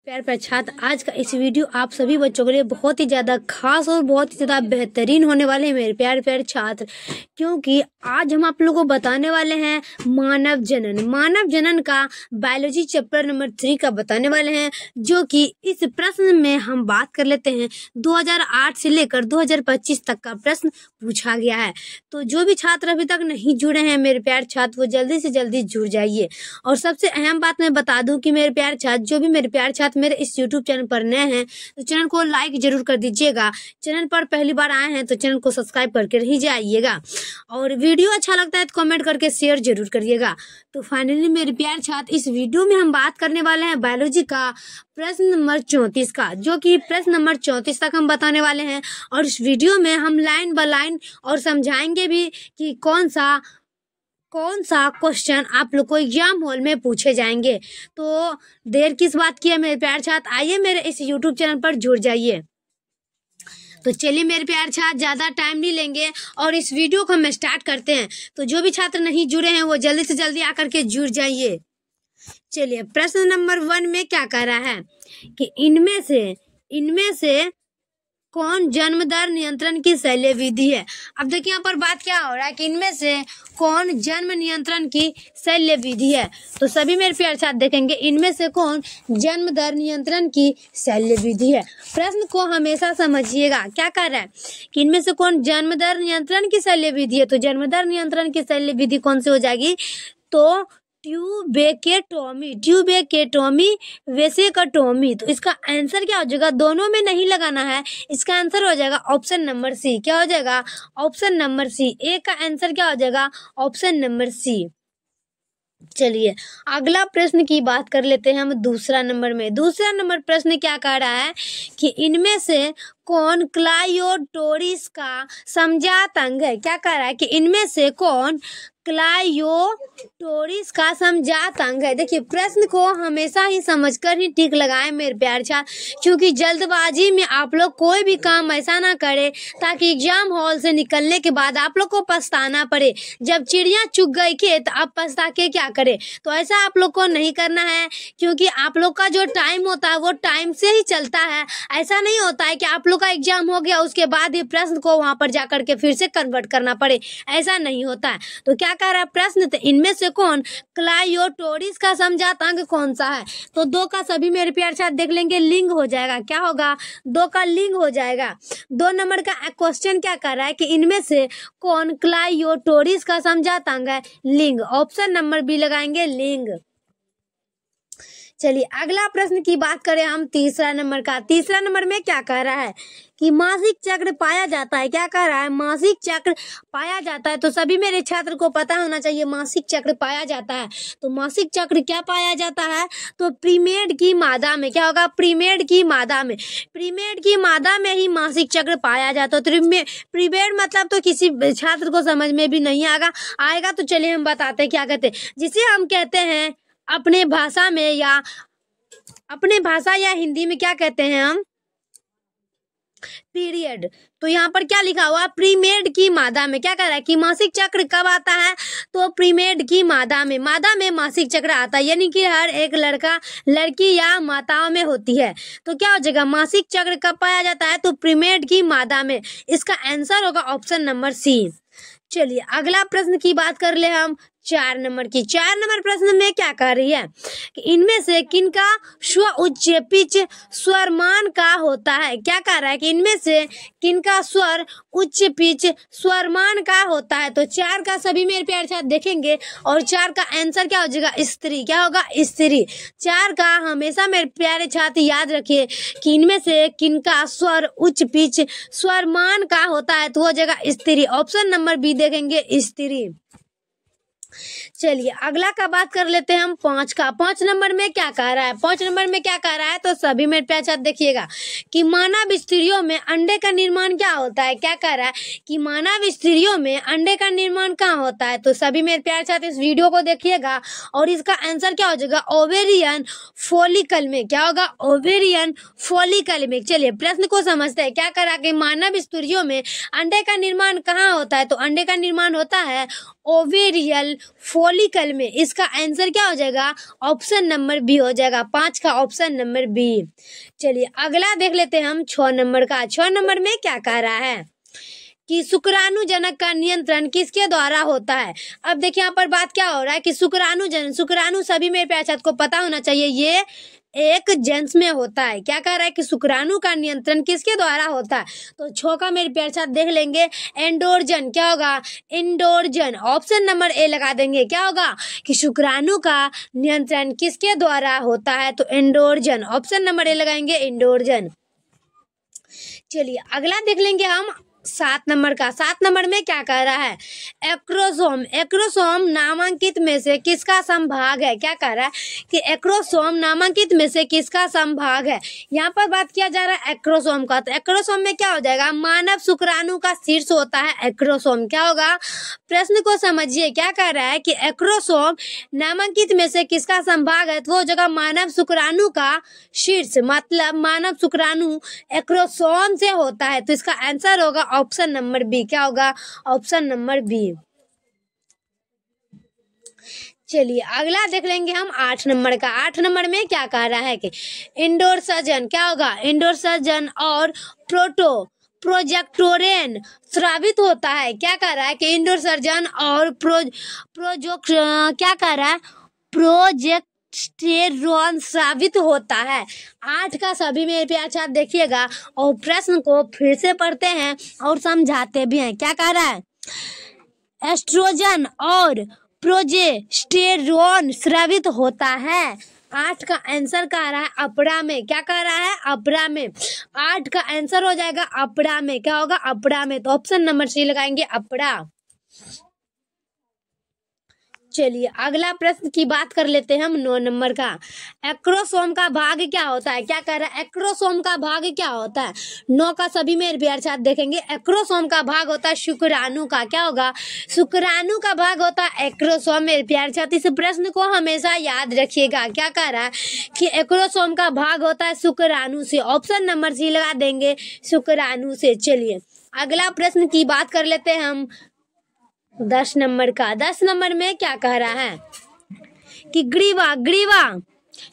प्यार प्यार छात्र, आज का इस वीडियो आप सभी बच्चों के लिए बहुत ही ज़्यादा खास और बहुत ही ज़्यादा बेहतरीन होने वाले हैं मेरे प्यार प्यार छात्र। क्योंकि आज हम आप लोगों को बताने वाले हैं मानव जनन का बायोलॉजी चैप्टर नंबर 3 का बताने वाले हैं, जो कि इस प्रश्न में हम बात कर लेते हैं 2008 से लेकर 2025 तक का प्रश्न पूछा गया है। तो जो भी छात्र अभी तक नहीं जुड़े हैं मेरे प्यार छात्र, वो जल्दी से जल्दी जुड़ जाइए। और सबसे अहम बात मैं बता दूं कि मेरे प्यार छात्र, जो भी मेरे प्यार छात्र मेरे इस YouTube चैनल पर नए हैं तो चैनल को लाइक जरूर कर दीजिएगा। चैनल पर पहली बार आए हैं तो चैनल को सब्सक्राइब करके ही जाइएगा। और वीडियो अच्छा लगता है तो कमेंट करके शेयर जरूर करिएगा। तो फाइनली मेरे प्यार छात्र, इस वीडियो में हम बात करने वाले हैं बायोलॉजी का प्रश्न नंबर 34 का, जो कि प्रश्न नंबर 34 तक हम बताने वाले हैं। और इस वीडियो में हम लाइन बाय लाइन और समझाएंगे भी कि कौन सा क्वेश्चन आप लोग को एग्जाम हॉल में पूछे जाएंगे। तो देर किस बात की है मेरे प्यार छात्र, आइए मेरे इस YouTube चैनल पर जुड़ जाइए। तो चलिए मेरे प्यार छात्र, ज़्यादा टाइम नहीं लेंगे और इस वीडियो को हम स्टार्ट करते हैं। तो जो भी छात्र नहीं जुड़े हैं वो जल्दी से जल्दी आकर के जुड़ जाइए। चलिए प्रश्न नंबर 1 में क्या कह रहा है कि इनमें से कौन जन्म दर नियंत्रण की शल्य विधि है। अब देखिए यहाँ पर बात क्या हो रहा है कि इनमें से कौन जन्म नियंत्रण की शल्य विधि है। तो सभी मेरे प्यार छात्र देखेंगे इनमें से कौन जन्म दर नियंत्रण की शल्य विधि है। प्रश्न को हमेशा समझिएगा, क्या कह रहा है कि इनमें से कौन जन्म दर नियंत्रण की शल्य विधि है। तो जन्म दर नियंत्रण की शल्य विधि कौन सी हो जाएगी, तो ट्यूबेकेटोमी वेसेकटोमी। तो इसका आंसर क्या हो जाएगा, दोनों में नहीं लगाना है, इसका आंसर हो जाएगा ऑप्शन नंबर सी। क्या हो जाएगा, ऑप्शन नंबर सी। ए का आंसर क्या हो जाएगा, ऑप्शन नंबर सी। चलिए अगला प्रश्न की बात कर लेते हैं हम दूसरा नंबर प्रश्न क्या कह रहा है कि इनमें से कौन क्लायोटोरिस का समजात अंग है। क्या कह रहा है कि इनमें से कौन क्लायोटोरिस का समजात अंग है। देखिए प्रश्न को हमेशा ही समझकर ही टिक लगाएं मेरे प्यार छात्र, क्योंकि जल्दबाजी में आप लोग कोई भी काम ऐसा ना करें ताकि एग्जाम हॉल से निकलने के बाद आप लोग को पछताना पड़े। जब चिड़िया चुग गई खेत अब पछता के क्या करे। तो ऐसा आप लोग को नहीं करना है, क्योंकि आप लोग का जो टाइम होता है वो टाइम से ही चलता है। ऐसा नहीं होता है कि आप लोग का एग्जाम हो गया उसके बाद ही प्रश्न को वहां पर जाकर के फिर से कन्वर्ट करना पड़े, ऐसा नहीं होता है। तो क्या कह रहा है प्रश्न, तो इनमें से कौन क्लायोटोरिस का समजात अंग कौन सा है। तो 2 का सभी मेरे प्यार छात्र देख लेंगे लिंग हो जाएगा। क्या होगा, 2 का लिंग हो जाएगा। 2 नंबर का क्वेश्चन क्या कर रहा है कि इनमें से कौन क्लायोटोरिस का समजात अंग है, लिंग। ऑप्शन नंबर बी लगाएंगे, लिंग। चलिए अगला प्रश्न की बात करें हम तीसरा नंबर में क्या कह रहा है कि मासिक चक्र पाया जाता है। क्या कह रहा है, मासिक चक्र पाया जाता है। तो सभी मेरे छात्र को पता होना चाहिए मासिक चक्र पाया जाता है। तो मासिक चक्र क्या पाया जाता है, तो प्रीमेड की मादा में। क्या होगा, प्रीमेड की मादा में ही मासिक चक्र पाया जाता है। तो प्रीमेड मतलब तो किसी छात्र को समझ में भी नहीं आएगा। तो चलिए हम बताते हैं क्या कहते हैं, जिसे हम कहते हैं अपने भाषा या हिंदी में क्या कहते हैं हम, पीरियड। तो यहाँ पर क्या लिखा हुआ, प्रीमेड की मादा में। क्या कह रहा है कि मासिक चक्र कब आता है, तो प्रीमेड की मादा में मासिक चक्र आता है, यानी कि हर एक लड़का लड़की या माताओं में होती है। तो क्या हो जाएगा, मासिक चक्र कब पाया जाता है, तो प्रीमेड की मादा में। इसका आंसर होगा ऑप्शन नंबर सी। चलिए अगला प्रश्न की बात कर ले हम 4 नंबर प्रश्न में क्या कह रही है कि इनमें से किनका स्व उच्च पिच स्वरमान का होता है। क्या कह रहा है कि इनमें से किनका स्वर उच्च पिच स्वरमान का होता है। तो 4 का सभी मेरे प्यार छात्र देखेंगे और 4 का आंसर क्या हो जाएगा, स्त्री। क्या होगा, स्त्री। 4 का हमेशा मेरे प्यारे छात्र याद रखिए कि इनमें से किनका स्वर उच्च पिच स्वरमान का होता है, तो हो जाएगा स्त्री। ऑप्शन नंबर बी देखेंगे, स्त्री। चलिए अगला का बात कर लेते हैं हम 5 नंबर में क्या कह रहा है। तो सभी मेरे प्यारे छात्र देखिएगा कि मानव स्त्रियों में अंडे का निर्माण क्या होता है। क्या कह रहा है कि मानव स्त्रियों में अंडे का निर्माण कहाँ होता है। तो सभी मेरे प्यारे छात्र इस वीडियो को देखिएगा और इसका आंसर क्या हो जाएगा, ओवेरियन फॉलिकल में। क्या होगा, ओवेरियन फॉलिकल में। चलिए प्रश्न को समझते हैं। क्या कह रहा है कि मानव स्त्रियों में अंडे का निर्माण कहाँ होता है। तो अंडे का निर्माण होता है ओवेरियल फॉलिकल में। इसका आंसर क्या हो जाएगा? ऑप्शन नंबर बी हो जाएगा, 5 का ऑप्शन नंबर बी। चलिए अगला देख लेते हैं हम 6 नंबर का। 6 नंबर में क्या कह रहा है कि शुक्राणुजनक का नियंत्रण किसके द्वारा होता है। अब देखिए यहाँ पर बात क्या हो रहा है कि शुक्राणु सभी मेरे प्यारे छात्र को पता होना चाहिए, ये एक जेंट्स में होता है। क्या कह रहा है कि शुक्राणु का नियंत्रण किसके द्वारा होता है? तो 6 का मेरे प्यारे छात्र देख लेंगे, एंडोर्जन। क्या होगा? इंडोर्जन। ऑप्शन नंबर ए लगा देंगे। क्या होगा कि शुक्राणु का नियंत्रण किसके द्वारा होता है? तो इंडोर्जन। ऑप्शन नंबर ए लगाएंगे, इंडोर्जन। चलिए अगला देख लेंगे हम 7 नंबर का। 7 नंबर में क्या कह रहा है? एक्रोसोम। एक्रोसोम नामांकित में से किसका संभाग है? क्या कह रहा है कि एक्रोसोम नामांकित में से किसका संभाग है। यहाँ पर बात किया जा रहा है एक्रोसोम का, तो एक्रोसोम में क्या हो जाएगा? मानव शुक्राणु का शीर्ष होता है एक्रोसोम। क्या होगा? प्रश्न को समझिए, क्या कह रहा है कि एक्रोसोम नामांकित में से किसका संभाग है? तो वो जगह मानव शुक्राणु का शीर्ष, मतलब मानव शुक्राणु एक्रोसोम से होता है। तो इसका आंसर होगा ऑप्शन नंबर बी। क्या होगा? Option number B. चलिए अगला देख लेंगे हम 8 नंबर का। 8 नंबर में क्या कह रहा है कि इंडोर सर्जन। क्या होगा? इंडोर सर्जन और प्रोजेक्टोरेन स्रावित होता है। क्या कह रहा है कि इंडोर सर्जन और क्या कह रहा है? प्रोजेस्टेरोन स्रावित होता है। 8 का सभी मेरे प्यारे छात्र देखिएगा और प्रश्न को फिर से पढ़ते हैं और समझाते भी हैं। क्या कह रहा है? एस्ट्रोजन और प्रोजेस्टेरोन स्रावित होता है। 8 का आंसर कह रहा है अपरा में। क्या कह रहा है? अपरा में। 8 का आंसर हो जाएगा अपरा में। क्या होगा? अपरा में। तो ऑप्शन नंबर सी लगाएंगे, अपरा। चलिए अगला प्रश्न की बात कर लेते हैं हम 9 नंबर का। एक्रोसोम का भाग क्या होता है? क्या कह रहा है? एक्रोसोम का भाग क्या होता है? 9 का सभी मेरे प्यारे छात्र देखेंगे, एक्रोसोम का भाग होता है शुक्राणु का। क्या होगा? शुक्राणु का भाग होता है एक्रोसोम। मेरे प्यारे छात्र इस प्रश्न को हमेशा याद रखिएगा। क्या कह रहा है कि एक्रोसोम का भाग होता है शुक्राणु से। ऑप्शन नंबर सी लगा देंगे, शुक्राणु से। चलिए अगला प्रश्न की बात कर लेते हैं हम 10 नंबर का। 10 नंबर में क्या कह रहा है कि ग्रीवा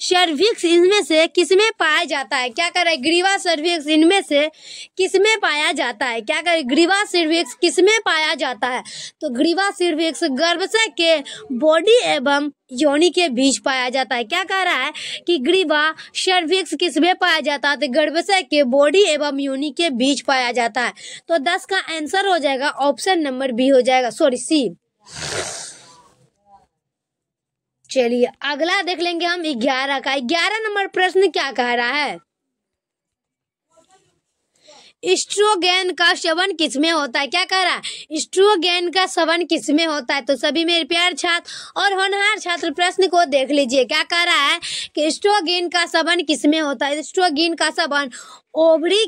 सर्विक्स इनमें से किसमें पाया जाता है? क्या कह रहा है? ग्रीवा सर्विक्स इनमें से किसमें पाया जाता है? क्या कह रहा है? ग्रीवा सर्विक्स किसमें पाया जाता है? तो ग्रीवा सर्विक्स गर्भाशय के बॉडी एवं योनि के बीच पाया जाता है। क्या कह रहा है कि ग्रीवा सर्विक्स किसमें पाया जाता है? तो गर्भाशय के बॉडी एवं योनि के बीच पाया जाता है। तो 10 का आंसर हो जाएगा ऑप्शन नंबर बी हो जाएगा, सॉरी सी। चलिए अगला देख लेंगे हम 11 का। 11 नंबर प्रश्न क्या कह रहा है? एस्ट्रोगेन का सेवन किसमें होता है? क्या कह रहा है? एस्ट्रोगेन का सेवन किसमें होता है? तो सभी मेरे प्यारे छात्र और होनहार छात्र प्रश्न को देख लीजिए। क्या कह रहा है कि एस्ट्रोगेन का सेवन किसमें होता है? एस्ट्रोगेन का सेवन ओवरी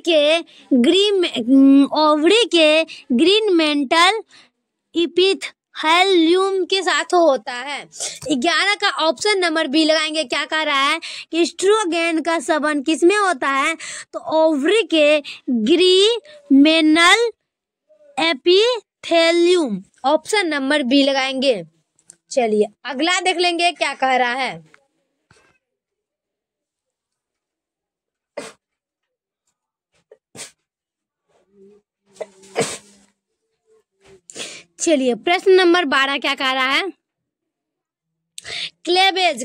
के ग्रीन मेंटल इपिथेलियम के साथ होता है। 11 का ऑप्शन नंबर बी लगाएंगे। क्या कह रहा है कि एस्ट्रोगेन का सेवन किसमें होता है? तो ओवरी के ग्रीमेनल एपिथेलियम। ऑप्शन नंबर बी लगाएंगे। चलिए अगला देख लेंगे क्या कह रहा है। चलिए प्रश्न नंबर 12 क्या कह रहा है? क्लेवेज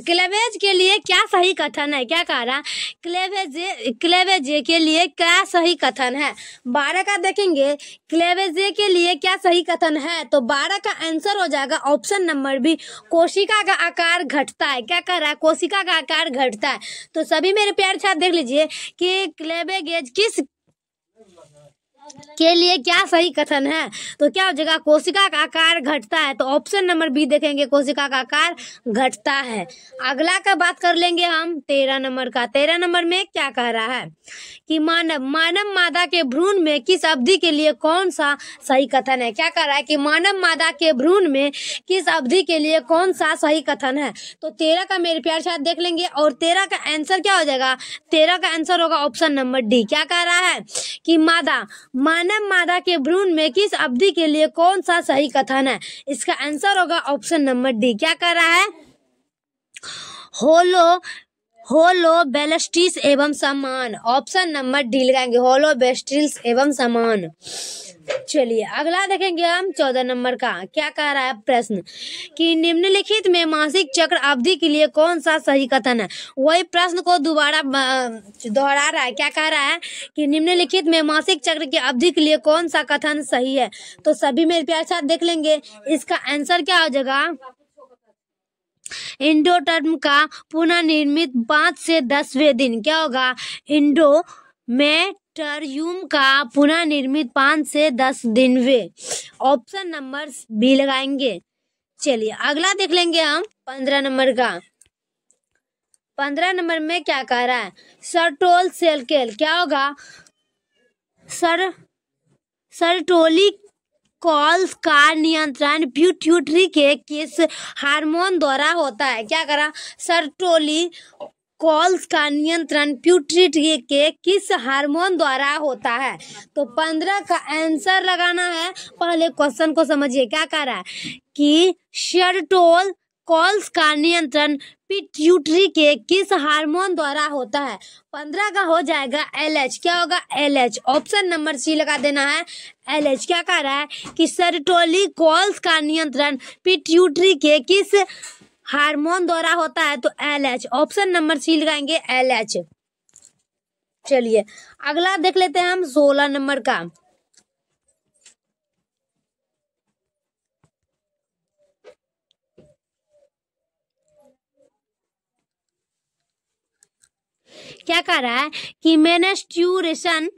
के लिए क्या सही कथन है? क्या कह रहा है? क्लेवेज के लिए क्या सही कथन है? 12 का देखेंगे क्लेवेज के लिए क्या सही कथन है। तो 12 का आंसर हो जाएगा ऑप्शन नंबर बी, कोशिका का आकार घटता है। क्या कह रहा है? कोशिका का आकार घटता है। तो सभी मेरे प्यारे छात्र देख लीजिए कि क्लेवेज किस के लिए क्या सही कथन है। तो क्या हो जाएगा? कोशिका का आकार घटता है। तो ऑप्शन नंबर बी देखेंगे, कोशिका का आकार घटता है। अगला का बात कर लेंगे हम 13 नंबर का। 13 नंबर में क्या कह रहा है कि मानव मादा के भ्रूण में किस अवधि के लिए कौन सा सही कथन है? क्या कह रहा है कि मानव मादा के भ्रूण में किस अवधि के लिए कौन सा सही कथन है। तो 13 का मेरे प्यारे साथ देख लेंगे और 13 का आंसर क्या हो जाएगा? 13 का आंसर होगा ऑप्शन नंबर डी। क्या कह रहा है कि मानव मादा के भ्रूण में किस अवधि के लिए कौन सा सही कथन है? इसका आंसर होगा ऑप्शन नंबर डी। क्या कर रहा है? होलोबैस्टिस एवं समान। ऑप्शन नंबर डी लगाएंगे, होलोबैस्टिस एवं समान। चलिए अगला देखेंगे हम 14 नंबर का। क्या कह रहा है प्रश्न कि निम्नलिखित में मासिक चक्र अवधि के लिए कौन सा सही कथन है? वही प्रश्न को दोबारा दोहरा रहा है। क्या कह रहा है कि निम्नलिखिट में मासिक चक्र की अवधि के लिए कौन सा कथन सही है? तो सभी मेरे प्यारे साथ देख लेंगे। इसका आंसर क्या हो जाएगा? इंडोटर्म का पुनर्निर्मित 5 से 10वें दिन। क्या होगा? इंडोमेटरियम का पुनर्निर्मित 5 से 10 दिन वे। ऑप्शन नंबर बी लगाएंगे। चलिए अगला देख लेंगे हम 15 नंबर का। 15 नंबर में क्या कह रहा है? सर्टोल सेलकेल। क्या होगा? सर्टोली कॉल्स का नियंत्रण पिट्यूटरी के किस हार्मोन द्वारा होता है? क्या करा? सर्टोली कॉल्स का नियंत्रण पिट्यूटरी के किस हार्मोन द्वारा होता है? तो 15 का आंसर लगाना है। पहले क्वेश्चन को समझिए। क्या कह रहा है कि सर्टोल कॉल्स का नियंत्रण पिट्यूटरी के किस हार्मोन द्वारा होता है? 15 का हो जाएगा LH। क्या होगा? LH। ऑप्शन नंबर सी लगा देना है, LH। क्या कह रहा है कि सर्टोली कॉल्स का नियंत्रण पिट्यूटरी के किस हार्मोन द्वारा होता है? तो LH। ऑप्शन नंबर सी लगाएंगे, LH। चलिए अगला देख लेते हैं हम 16 नंबर का। क्या कह रहा है कि मेंस्ट्रुएशन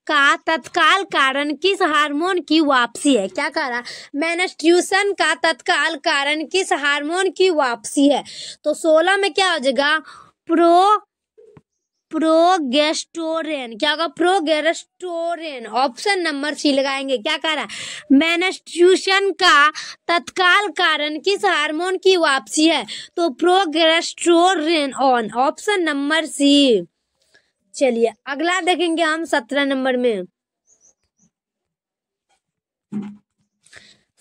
का तत्काल कारण किस हार्मोन की वापसी है? क्या कह रहा है? मेंस्ट्रुएशन का तत्काल कारण किस हार्मोन की वापसी है? तो 16 में क्या हो जाएगा? प्रोगेस्टेरोन। क्या होगा? प्रोगेस्टेरोन। ऑप्शन नंबर सी लगाएंगे। क्या कह रहा है? मेंस्ट्रुएशन का तत्काल कारण किस हार्मोन की वापसी है? तो प्रोगेस्टेरोन। Option number C. चलिए अगला देखेंगे हम 17 नंबर में।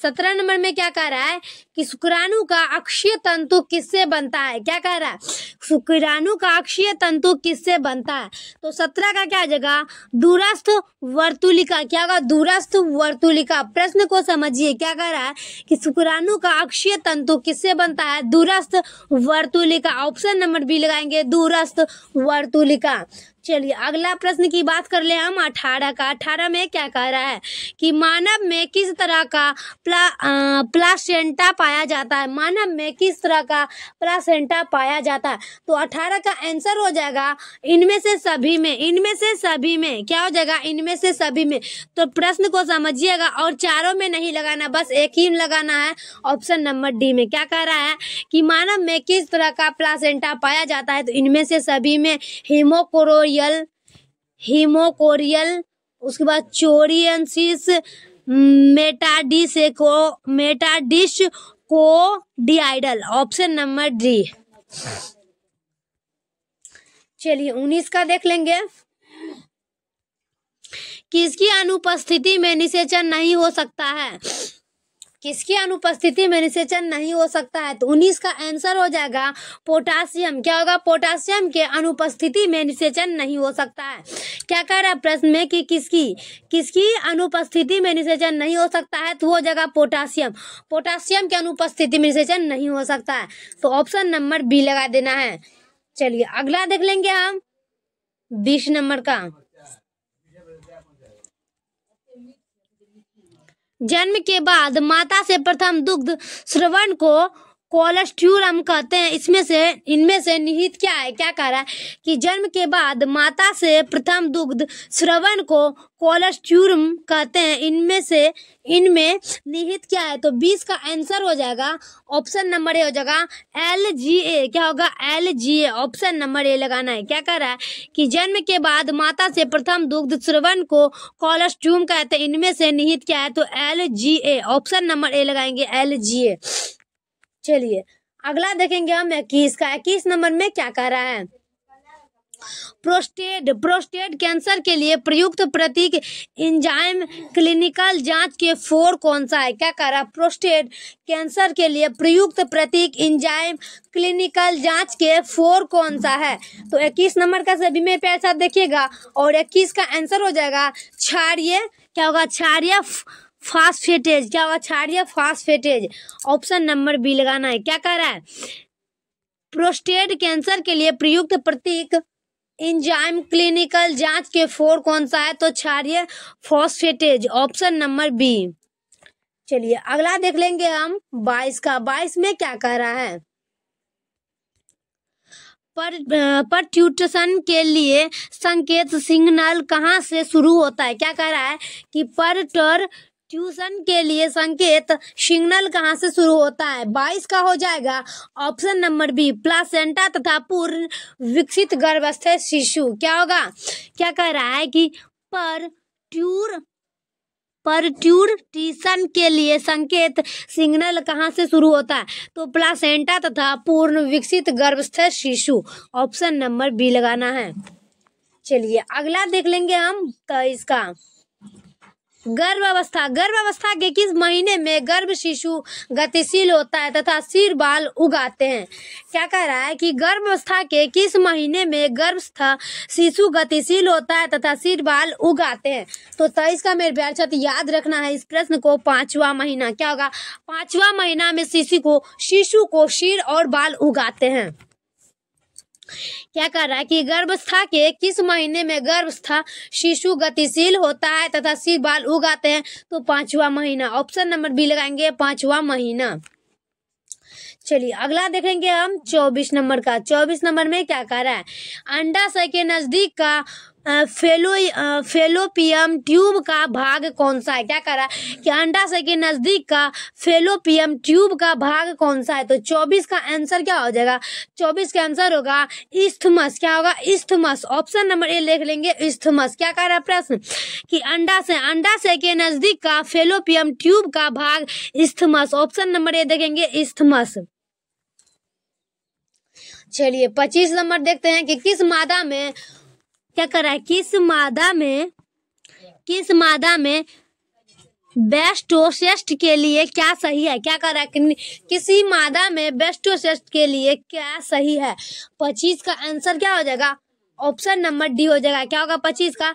17 नंबर में क्या कह रहा है कि शुक्राणु का अक्षीय तंतु किससे बनता है? क्या कह रहा है? शुक्राणु का अक्षीय तंतु किससे बनता है? तो 17 का क्या जगह? दूरस्थ वर्तुलिका। क्या होगा? दूरस्थ वर्तुलिका। प्रश्न को समझिए। क्या कह रहा है कि शुक्राणु का अक्षीय तंतु किससे बनता है? दूरस्थ वर्तुलिका। ऑप्शन नंबर बी लगाएंगे, दूरस्थ वर्तुलिका। चलिए अगला प्रश्न की बात कर ले हम 18 का। 18 में क्या कह रहा है कि मानव में किस तरह का प्लासेंटा पाया जाता है? मानव में किस तरह का प्लासेंटा पाया जाता है? तो 18 का आंसर हो जाएगा इनमें से सभी में। इनमें से सभी में क्या हो जाएगा? इनमें से सभी में। तो प्रश्न को समझिएगा और चारों में नहीं लगाना, बस एक ही लगाना है, ऑप्शन नंबर डी में। क्या कह रहा है कि मानव में किस तरह का प्लासेंटा पाया जाता है? तो इनमें से सभी में हीमोकोरियल, उसके बाद चोरियंसिस, मेटाडिस्कोडियाइडल। Option number D. चलिए 19 का देख लेंगे। किसकी अनुपस्थिति में निषेचन नहीं हो सकता है? किसकी अनुपस्थिति में निषेचन नहीं हो सकता है? तो 19 का आंसर हो जाएगा पोटासियम। क्या होगा? पोटासियम के अनुपस्थिति में निषेचन नहीं हो सकता है। क्या कह रहा है प्रश्न में कि किसकी अनुपस्थिति में निषेचन नहीं हो सकता है? तो वो जगह पोटासियम। पोटासियम के अनुपस्थिति में निषेचन नहीं हो सकता है। तो ऑप्शन नंबर बी लगा देना है। चलिए अगला देख लेंगे हम 20 नंबर का। जन्म के बाद माता से प्रथम दुग्ध स्रवण को कोलेस्ट्रम कहते हैं। इनमें से निहित क्या है? क्या कह रहा है कि जन्म के बाद माता से प्रथम दुग्ध स्रवण को कोलेस्ट्रम कहते हैं। इनमें निहित क्या है? तो 20 का आंसर हो जाएगा ऑप्शन नंबर ए हो जाएगा LGA। क्या होगा? LGA। ऑप्शन नंबर ए लगाना है। क्या कह रहा है कि जन्म के बाद माता से प्रथम दुग्ध स्रवण को कोलेस्ट्रम कहते हैं। इनमें से निहित क्या है? तो LGA। ऑप्शन नंबर ए लगाएंगे, LGA। चलिए अगला देखेंगे हम 21 का। 21 नंबर में क्या कह रहा है? प्रोस्टेट कैंसर के लिए प्रयुक्त प्रतीक एंजाइम क्लिनिकल जांच के फोर कौन सा है? क्या कह रहा है? प्रोस्टेट कैंसर के लिए प्रयुक्त प्रतीक एंजाइम क्लिनिकल जांच के फोर कौन सा है? तो 21 नंबर का सभी मेरे प्यारे साथ देखिएगा और 21 का आंसर हो जाएगा क्षारीय, क्या होगा? क्षारीय फास्फेटेज। क्या होगा? क्षारीय फास्फेटेज। ऑप्शन नंबर बी लगाना है। क्या कह रहा है? प्रोस्टेट कैंसर के लिए प्रयुक्त प्रतीक एंजाइम क्लिनिकल जांच के फोर कौन सा है? तो क्षारीय फॉस्फेटेज। Option number B. चलिए अगला देख लेंगे हम 22 का। 22 में क्या कह रहा है? परट्यूशन के लिए संकेत सिग्नल कहाँ से शुरू होता है? क्या कह रहा है कि परट्यूशन के लिए संकेत सिग्नल कहाँ से शुरू होता है? 22 का हो जाएगा ऑप्शन नंबर बी, प्लासेंटा तथा पूर्ण विकसित गर्भावस्थ शिशु। क्या होगा? क्या कह रहा है कि परट्यूशन के लिए संकेत सिग्नल कहाँ से शुरू होता है? तो प्लासेंटा तथा पूर्ण विकसित गर्भस्थ शिशु। ऑप्शन नंबर बी लगाना है। चलिए अगला देख लेंगे हम 23 का। गर्भावस्था के किस महीने में गर्भ शिशु गतिशील होता है तथा सिर बाल उगाते हैं? क्या कह रहा है कि गर्भावस्था के किस महीने में गर्भस्थ शिशु गतिशील होता है तथा सिर बाल उगाते हैं? तो 23 का मेरे प्यारे छात्र याद रखना है इस प्रश्न को, 5वां महीना। क्या होगा? 5वां महीना में शिशु को सिर और बाल उगाते हैं। क्या कर रहा है कि गर्भावस्था के किस महीने में गर्भस्थ शिशु गतिशील होता है तथा सिर बाल उगाते हैं? तो 5वां महीना। ऑप्शन नंबर बी लगाएंगे, 5वां महीना। चलिए अगला देखेंगे हम 24 नंबर का। 24 नंबर में क्या कह रहा है? अंडाशय के नजदीक का फेलोपियम ट्यूब का भाग कौन सा है? क्या कह रहा है कि अंडाशय के नजदीक का फेलोपियम ट्यूब का भाग कौन सा है? तो 24 का आंसर क्या हो जाएगा? 24 का आंसर होगा इस्थमस। क्या होगा? इस्थमस। ऑप्शन नंबर ए लिख लेंगे, इस्थमस। क्या कह रहा है प्रश्न कि अंडाशय के नजदीक का फेलोपियम ट्यूब का भाग इस्थमस। ऑप्शन नंबर ए देखेंगे, इस्थमस। चलिए 25 नंबर देखते हैं कि किस मादा में क्या कर रहा है? किस मादा में बेस्टोसेस्ट के लिए क्या सही है? क्या कर रहा है? किसी मादा में बेस्टोसेस्ट के लिए क्या सही है? 25 का आंसर क्या हो जाएगा? ऑप्शन नंबर डी हो जाएगा। क्या होगा 25 का?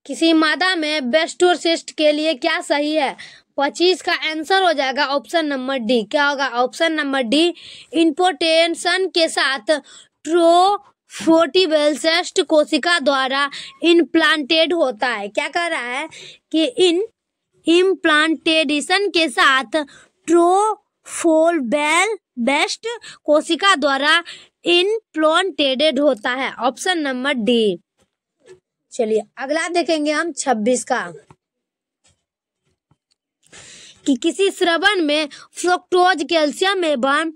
किसी मादा में बेस्टोसेस्ट के लिए क्या सही है? 25 का आंसर हो जाएगा ऑप्शन नंबर डी। क्या होगा? Option number D. इम्पोर्टेंशन के साथ ट्रोफोटिबेल्सेस्ट कोशिका द्वारा इम्प्लांटेड होता है। क्या कह रहा है कि इम्प्लांटेशन के साथ ट्रोफोटिबेल्सेस्ट कोशिका द्वारा इम्प्लांटेड होता है। Option number D. चलिए अगला देखेंगे हम 26 का कि किसी श्रवण में फ्रुक्टोज कैल्शियम एवं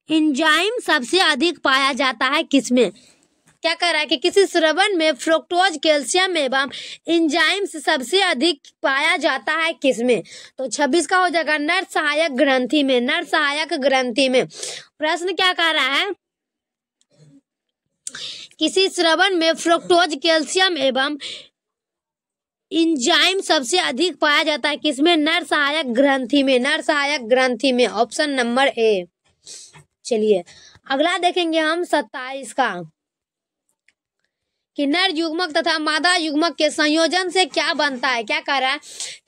एंजाइम सबसे अधिक पाया जाता है किसमें? क्या कह रहा है कि किसी श्रवण में फ्रुक्टोज कैल्शियम एवं एंजाइम सबसे अधिक पाया जाता है किसमें? तो 26 का हो जाएगा नर सहायक ग्रंथि में। नर सहायक ग्रंथि में। प्रश्न क्या कह रहा है? किसी श्रवण में फ्रुक्टोज कैल्शियम एवं एंजाइम सबसे अधिक पाया जाता है किसमें? नर सहायक ग्रंथि में। नर सहायक ग्रंथि में। Option number A. चलिए अगला देखेंगे हम 27 का कि नर युग्मक तथा मादा युग्मक के संयोजन से क्या बनता है? क्या कह रहा है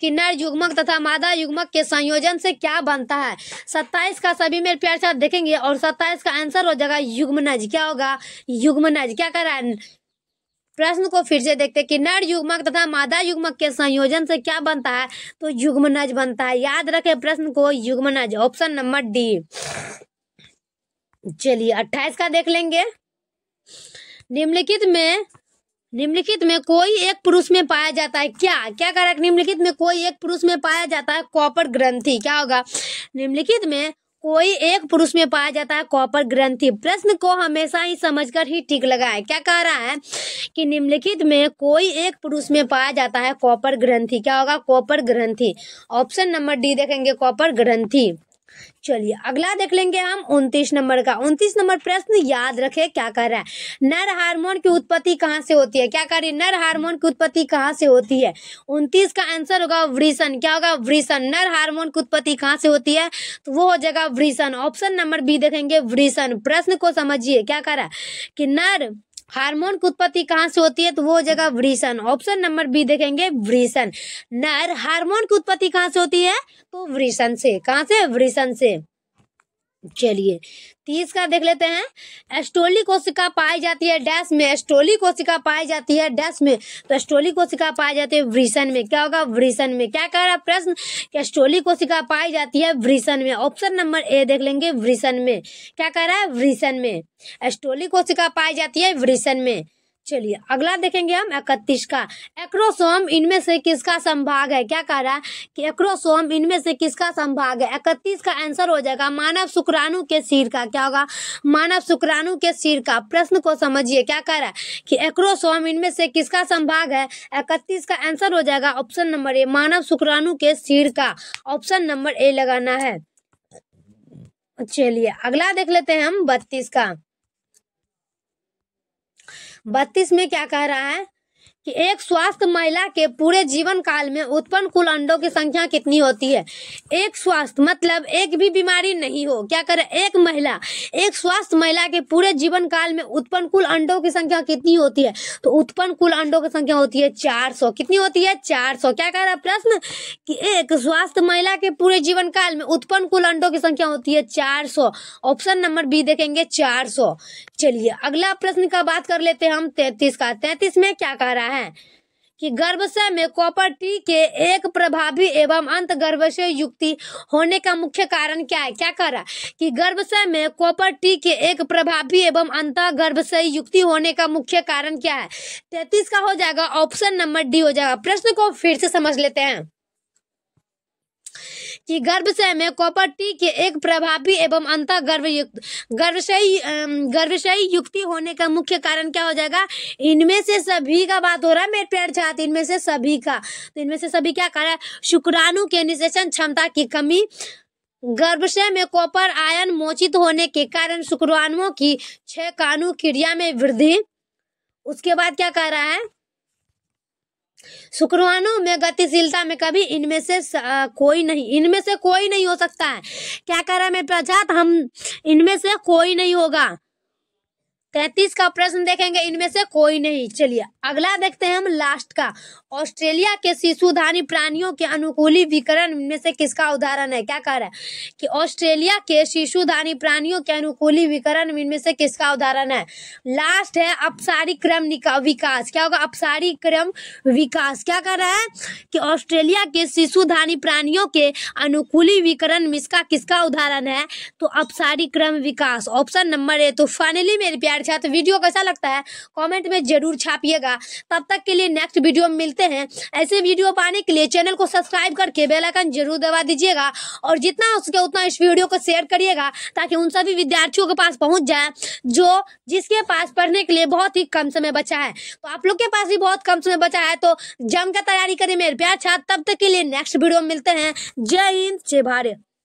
कि नर युग्मक तथा मादा युग्मक के संयोजन से क्या बनता है? 27 का सभी मेरे प्यार साथ देखेंगे और 27 का आंसर हो जाएगा युग्मनज। क्या होगा? युग्मनज। क्या कह रहा है? प्रश्न को फिर से देखते हैं कि नर युग्मक तथा मादा युग्मक के संयोजन से क्या बनता है? तो युग्मनज बनता है। याद रखें प्रश्न को, युग्मनज। Option number D. चलिए 28 का देख लेंगे। निम्नलिखित में कोई एक पुरुष में पाया जाता है क्या? क्या कह निम्नलिखित में कोई एक पुरुष में पाया जाता है कॉपर ग्रंथि। क्या होगा? निम्नलिखित में कोई एक पुरुष में पाया जाता है कॉपर ग्रंथि। प्रश्न को हमेशा ही समझकर ही टिक लगाए। क्या कह रहा है कि निम्नलिखित में कोई एक पुरुष में पाया जाता है कॉपर ग्रंथि। क्या होगा? कॉपर ग्रंथि। ऑप्शन नंबर डी देखेंगे, कॉपर ग्रंथि। चलिए अगला देख लेंगे हम 29 नंबर का। 29 नंबर प्रश्न याद रखे क्या कर रहा है, नर हार्मोन की उत्पत्ति कहाँ से होती है। क्या कर रही है? नर हार्मोन की उत्पत्ति कहाँ से होती है? 29 का आंसर होगा वृषण। क्या होगा? वृषण। नर हार्मोन की उत्पत्ति कहाँ से होती है? तो वो हो जाएगा वृषण। ऑप्शन नंबर बी देखेंगे, वृषण। प्रश्न को समझिए क्या कर रहा है कि नर हार्मोन की उत्पत्ति कहाँ से होती है, तो वो हो जाएगा वृषण। ऑप्शन नंबर बी देखेंगे, वृषण। नर हार्मोन की उत्पत्ति कहाँ से होती है, तो वृषण से। कहाँ से? वृषण से। चलिए 30 का देख लेते हैं। एस्टोली कोशिका पाई जाती है डैश में। एस्टोली कोशिका पाई जाती है डैश में, तो एस्टोली कोशिका पाई जाती है वृषण में। क्या होगा? वृषण में। क्या कह रहा है प्रश्न कि एस्टोली कोशिका पाई जाती है वृषण में। ऑप्शन नंबर ए देख लेंगे, वृषण में। क्या कह रहा है? वृषण में। एस्टोली कोशिका पाई जाती है वृषण में। चलिए अगला देखेंगे हम 31 का। एक्रोसोम इनमें से किसका संभाग है। क्या कह रहा है कि एक्रोसोम इनमें से किसका संभाग है। 31 का आंसर हो जाएगा मानव शुक्राणु के सिर का। क्या होगा? मानव शुक्राणु के सिर का। प्रश्न को समझिए क्या कह रहा है कि एक्रोसोम इनमें से किसका संभाग है। 31 का आंसर हो जाएगा ऑप्शन नंबर ए, मानव शुक्राणु के सिर का। ऑप्शन नंबर ए लगाना है। चलिए अगला देख लेते हैं हम 32 का। 32 में क्या कह रहा है कि एक स्वस्थ महिला के पूरे जीवन काल में उत्पन्न कुल अंडों की संख्या कितनी होती है। एक स्वस्थ मतलब एक भी बीमारी नहीं हो। क्या करे? एक महिला, एक स्वस्थ महिला के पूरे जीवन काल में उत्पन्न कुल अंडों की संख्या कितनी होती है, तो उत्पन्न कुल अंडों की संख्या होती है 400। कितनी होती है? 400। क्या कह रहा है प्रश्न कि एक स्वस्थ महिला के पूरे जीवन काल में उत्पन्न कुल अंडों की संख्या होती है 400। ऑप्शन नंबर बी देखेंगे, 400। चलिए अगला प्रश्न का बात कर लेते हैं हम 33 का। 33 में क्या कह रहा है कि गर्भाशय में कॉपर टी के एक प्रभावी एवं अंत गर्भाशय युक्ति होने का मुख्य कारण क्या है। क्या कह रहा है कि गर्भाशय में कॉपर टी के एक प्रभावी एवं अंत गर्भाशय युक्ति होने का मुख्य कारण क्या है। 33 का हो जाएगा ऑप्शन नंबर डी हो जाएगा। प्रश्न को फिर से समझ लेते हैं कि गर्भाशय में कॉपर टी के एक प्रभावी एवं अंत गर्भाशय युक्ति होने का मुख्य कारण क्या हो जाएगा। इनमें से सभी का बात हो रहा है मेरे प्यारे छात्र, इनमें से सभी का। तो इनमें से सभी क्या कह रहा है, शुक्राणु के निषेचन क्षमता की कमी, गर्भाशय में कॉपर आयन मोचित होने के कारण शुक्राणुओं की क्षयकाणु क्रिया में वृद्धि। उसके बाद क्या कह रहा है, शुक्राणु में गतिशीलता में कभी इनमें से कोई नहीं हो सकता है। क्या कह रहा है मेरे प्रजात, हम इनमें से कोई नहीं होगा। 33 का प्रश्न देखेंगे, इनमें से कोई नहीं। चलिए अगला देखते हैं हम लास्ट का। ऑस्ट्रेलिया के शिशुधारी प्राणियों के अनुकूली विकरण इनमें से किसका उदाहरण है। क्या कह रहा है कि ऑस्ट्रेलिया के शिशुधारी प्राणियों के अनुकूली विकरण इनमें से किसका उदाहरण है। लास्ट है अपसारी क्रम विकास। क्या होगा? अपसारी क्रम विकास। क्या कर रहा है कि ऑस्ट्रेलिया के शिशुधारी प्राणियों के अनुकूली विकरण इसका किसका उदाहरण है, तो अपसारी क्रम विकास। Option number A. तो फाइनली मेरे प्यारे छात्र वीडियो कैसा लगता है कमेंट में जरूर छापिएगा। तब तक के लिए नेक्स्ट वीडियो में मिलते हैं। ऐसे वीडियो पाने के लिए चैनल को सब्सक्राइब करके बेल आइकन जरूर दबा दीजिएगा और जितना हो सके उतना इस वीडियो को शेयर करिएगा ताकि उन सभी विद्यार्थियों के पास पहुंच जाए जिसके पास पढ़ने के लिए बहुत ही कम समय बचा है। तो आप लोग के पास भी बहुत कम समय बचा है, तो जम कर तैयारी करें मेरे प्यारे छात्र। तब तक के लिए नेक्स्ट वीडियो में मिलते हैं। जय हिंद, जय भारत।